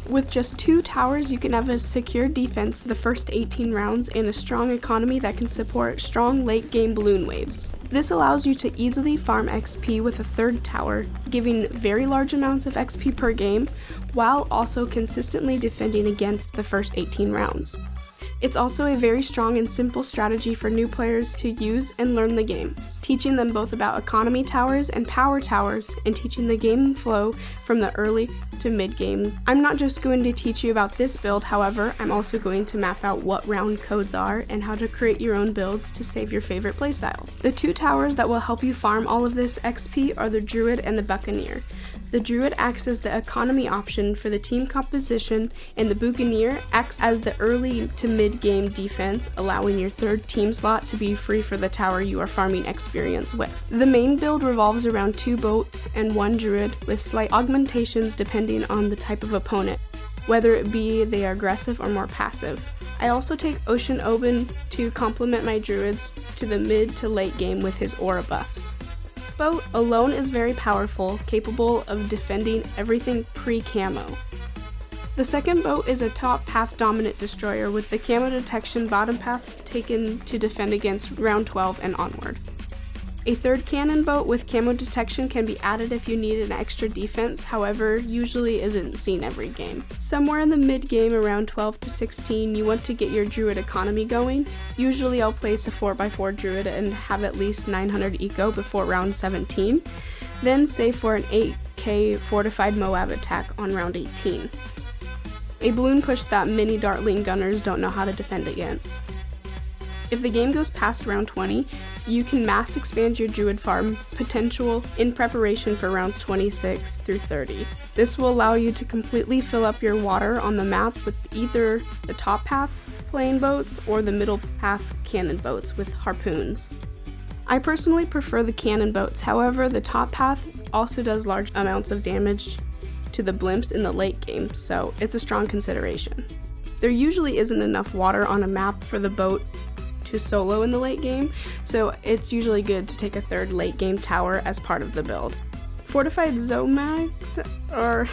With just 2 towers, you can have a secure defense the first 18 rounds and a strong economy that can support strong late game balloon waves. This allows you to easily farm XP with a 3rd tower, giving very large amounts of XP per game, while also consistently defending against the first 18 rounds. It's also a very strong and simple strategy for new players to use and learn the game, teaching them both about economy towers and power towers, and teaching the game flow from the early to mid game. I'm not just going to teach you about this build, however, I'm also going to map out what round codes are and how to create your own builds to save your favorite playstyles. The 2 towers that will help you farm all of this XP are the Druid and the Buccaneer. The Druid acts as the economy option for the team composition, and the Buccaneer acts as the early to mid-game defense, allowing your 3rd team slot to be free for the tower you are farming experience with. The main build revolves around 2 boats and 1 Druid, with slight augmentations depending on the type of opponent, whether it be they are aggressive or more passive. I also take Ocean Oban to complement my Druids to the mid to late game with his aura buffs. Boat alone is very powerful, capable of defending everything pre-camo. The second boat is a top path dominant destroyer with the camo detection bottom path taken to defend against round 12 and onward. A 3rd cannon boat with camo detection can be added if you need an extra defense, however, usually isn't seen every game. Somewhere in the mid game around 12 to 16, you want to get your Druid economy going. Usually I'll place a 4x4 Druid and have at least 900 eco before round 17, then save for an 8k fortified Moab attack on round 18. A balloon push that many Dartling gunners don't know how to defend against. If the game goes past round 20, you can mass expand your Druid farm potential in preparation for rounds 26 through 30. This will allow you to completely fill up your water on the map with either the top path plane boats or the middle path cannon boats with harpoons. I personally prefer the cannon boats, however the top path also does large amounts of damage to the blimps in the late game, so it's a strong consideration. There usually isn't enough water on a map for the boat to solo in the late game, so it's usually good to take a 3rd late game tower as part of the build. Fortified Zomags are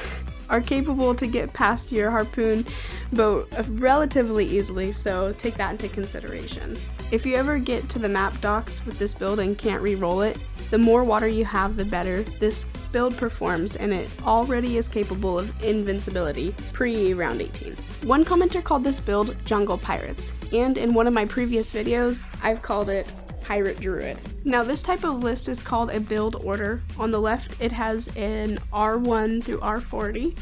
capable to get past your harpoon boat relatively easily, so take that into consideration. If you ever get to the map docks with this build and can't re-roll it, the more water you have, the better this build performs, and it already is capable of invincibility pre-round 18. One commenter called this build Jungle Pirates, and in one of my previous videos, I've called it Pirate Druid. Now this type of list is called a build order. On the left, it has an R1 through R40.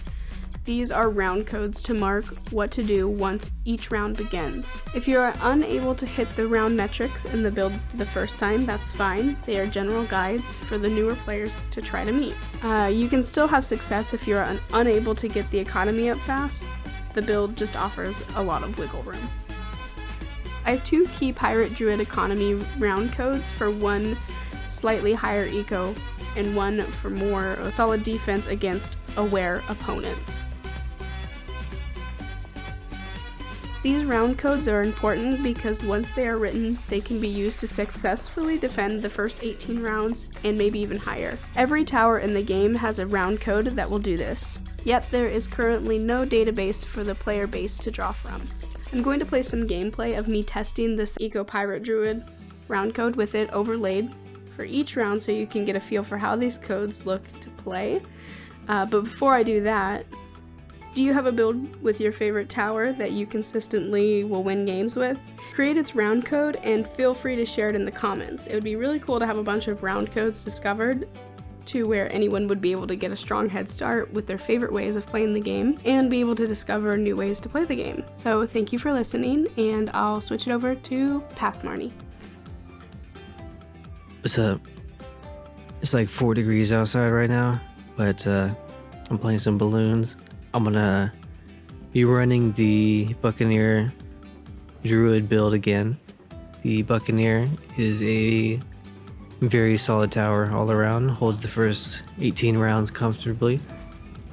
These are round codes to mark what to do once each round begins. If you are unable to hit the round metrics in the build the first time, that's fine. They are general guides for the newer players to try to meet. You can still have success if you are unable to get the economy up fast. The build just offers a lot of wiggle room. I have 2 key Pirate Druid economy round codes for 1 slightly higher eco and 1 for more solid defense against aware opponents. These round codes are important because once they are written, they can be used to successfully defend the first 18 rounds and maybe even higher. Every tower in the game has a round code that will do this, yet there is currently no database for the player base to draw from. I'm going to play some gameplay of me testing this Eco Pirate Druid round code with it overlaid for each round so you can get a feel for how these codes look to play. But before I do that, do you have a build with your favorite tower that you consistently will win games with? Create its round code and feel free to share it in the comments. It would be really cool to have a bunch of round codes discovered to where anyone would be able to get a strong head start with their favorite ways of playing the game and be able to discover new ways to play the game. So thank you for listening, and I'll switch it over to past Marnie. What's up? It's like 4 degrees outside right now, but I'm playing some balloons. I'm gonna be running the Buccaneer Druid build again. The Buccaneer is a very solid tower all around, holds the first 18 rounds comfortably.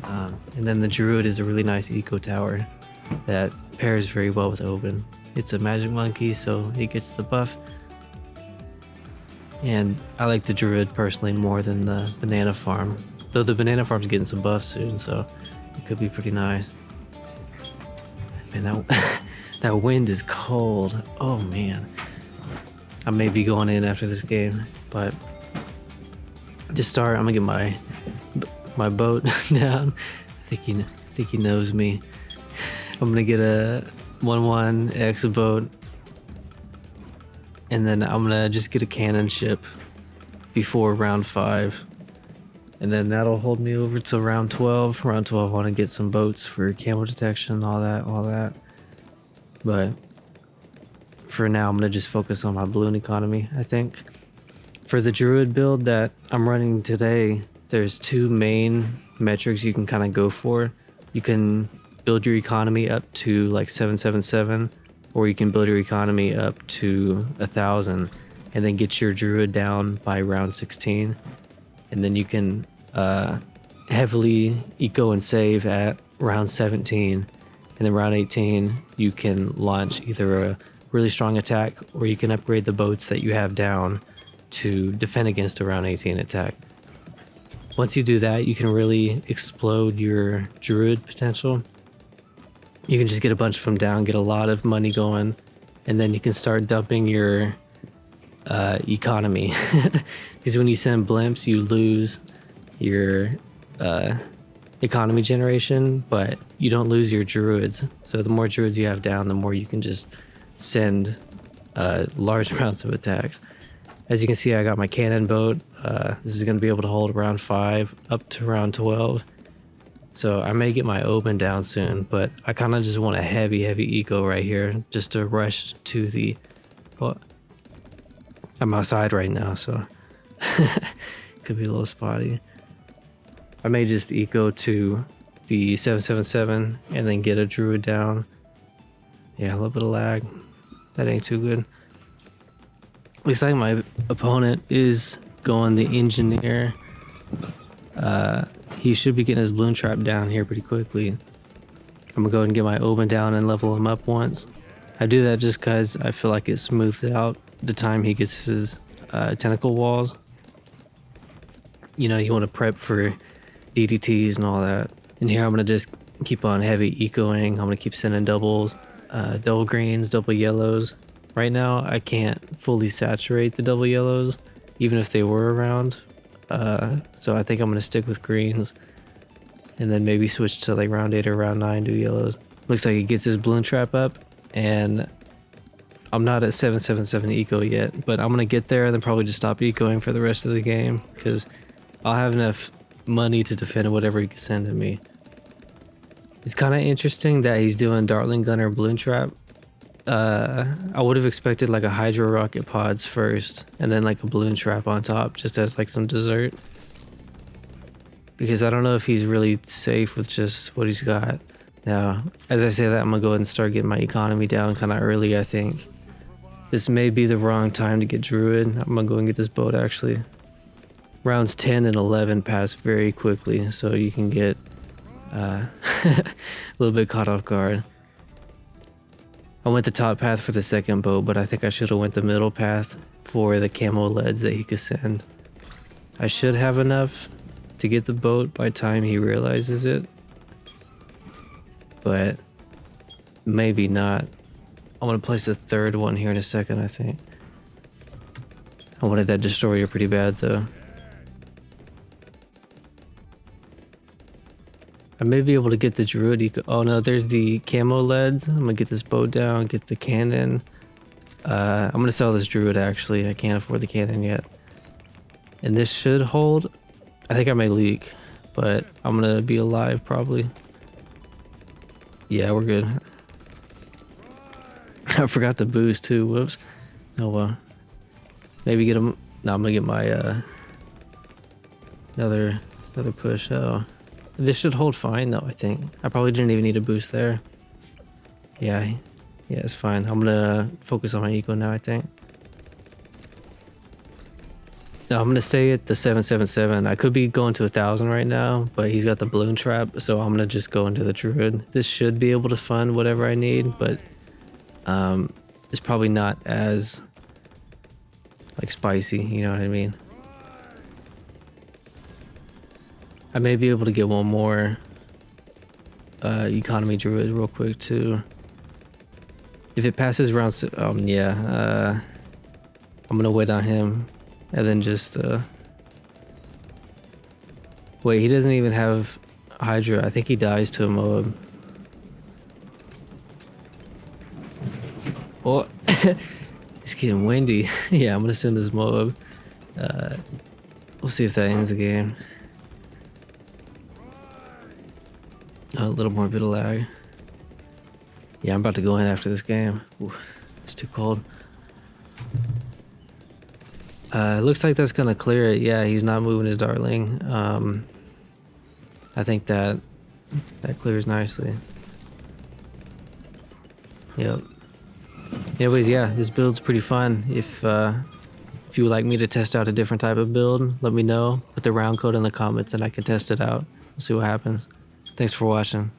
And then the Druid is a really nice eco tower that pairs very well with Oban. It's a magic monkey, so it gets the buff. And I like the Druid personally more than the banana farm, though the banana farm's getting some buffs soon, so it could be pretty nice. And that that wind is cold. Oh man. I may be going in after this game, but to start, I'm gonna get my boat down. I think he knows me. I'm gonna get a 1-1 boat, and then I'm gonna just get a cannon ship before round 5, and then that'll hold me over to round 12. Round 12, I want to get some boats for camo detection, all that. But for now, I'm gonna just focus on my balloon economy. I think for the Druid build that I'm running today, there's 2 main metrics you can kind of go for. You can build your economy up to like 777, or you can build your economy up to 1,000 and then get your Druid down by round 16, and then you can heavily eco and save at round 17, and then round 18 you can launch either a really strong attack, or you can upgrade the boats that you have down to defend against a round 18 attack. Once you do that, you can really explode your Druid potential. You can just get a bunch of them down, get a lot of money going, and then you can start dumping your economy. Because when you send blimps, you lose your economy generation, but you don't lose your Druids. So the more Druids you have down, the more you can just send large amounts of attacks. As you can see, I got my cannon boat. This is going to be able to hold round 5 up to round 12. So I may get my open down soon, but I kind of just want a heavy eco right here just to rush to the... Well, I'm outside right now, so could be a little spotty. I may just eco to the 777 and then get a Druid down. Yeah, a little bit of lag. That ain't too good. Looks like my opponent is going the engineer. He should be getting his balloon trap down here pretty quickly. I'm gonna go ahead and get my open down and level him up once. I do that just because I feel like it smooths out the time he gets his tentacle walls. You know, you want to prep for DDTs and all that. And here I'm gonna just keep on heavy ecoing. I'm gonna keep sending doubles, double greens, double yellows. Right now, I can't fully saturate the double yellows, even if they were around. So I think I'm gonna stick with greens, and then maybe switch to like round 8 or round 9 do yellows. Looks like he gets his balloon trap up, and I'm not at 777 eco yet, but I'm gonna get there and then probably just stop ecoing for the rest of the game because I'll have enough money to defend whatever he can send to me. It's kind of interesting that he's doing Dartling Gunner balloon trap. I would have expected like a hydro rocket pods first and then like a balloon trap on top just as like some dessert, because I don't know if he's really safe with just what he's got. Now as I say that, I'm gonna go ahead and start getting my economy down kind of early. I think this may be the wrong time to get Druid. I'm gonna go and get this boat. Actually, rounds 10 and 11 pass very quickly, so you can get a little bit caught off guard. I went the top path for the second boat, but I think I should have went the middle path for the camo leads that he could send. I should have enough to get the boat by time he realizes it, but maybe not. I'm gonna place the third one here in a second, I think. I wanted that destroyer pretty bad though. I may be able to get the Druid oh no, there's the camo leads. I'm gonna get this boat down, get the cannon. I'm gonna sell this Druid actually. I can't afford the cannon yet. And this should hold. I think I may leak, but I'm gonna be alive probably. Yeah, we're good. I forgot to boost too, whoops. Oh well. Maybe get him. No, I'm gonna get my another push. Oh. This should hold fine though, I think. I probably didn't even need a boost there. Yeah, it's fine. I'm gonna focus on my eco now, I think. No, I'm gonna stay at the 777. I could be going to 1,000 right now, but he's got the balloon trap, so I'm gonna just go into the Druid. This should be able to fund whatever I need, but it's probably not as like spicy, you know what I mean? I may be able to get one more economy Druid real quick too. If it passes round, yeah, I'm gonna wait on him, and then just wait. He doesn't even have Hydra. I think he dies to a mob. Oh, it's getting windy. Yeah, I'm gonna send this mob. We'll see if that ends the game. A little more bit of lag. Yeah, I'm about to go in after this game. Ooh, it's too cold. Looks like that's gonna clear it. Yeah, he's not moving his darling. I think that clears nicely. Yep. Anyways, yeah, this build's pretty fun. If you would like me to test out a different type of build, let me know. Put the round code in the comments and I can test it out. We'll see what happens. Thanks for watching.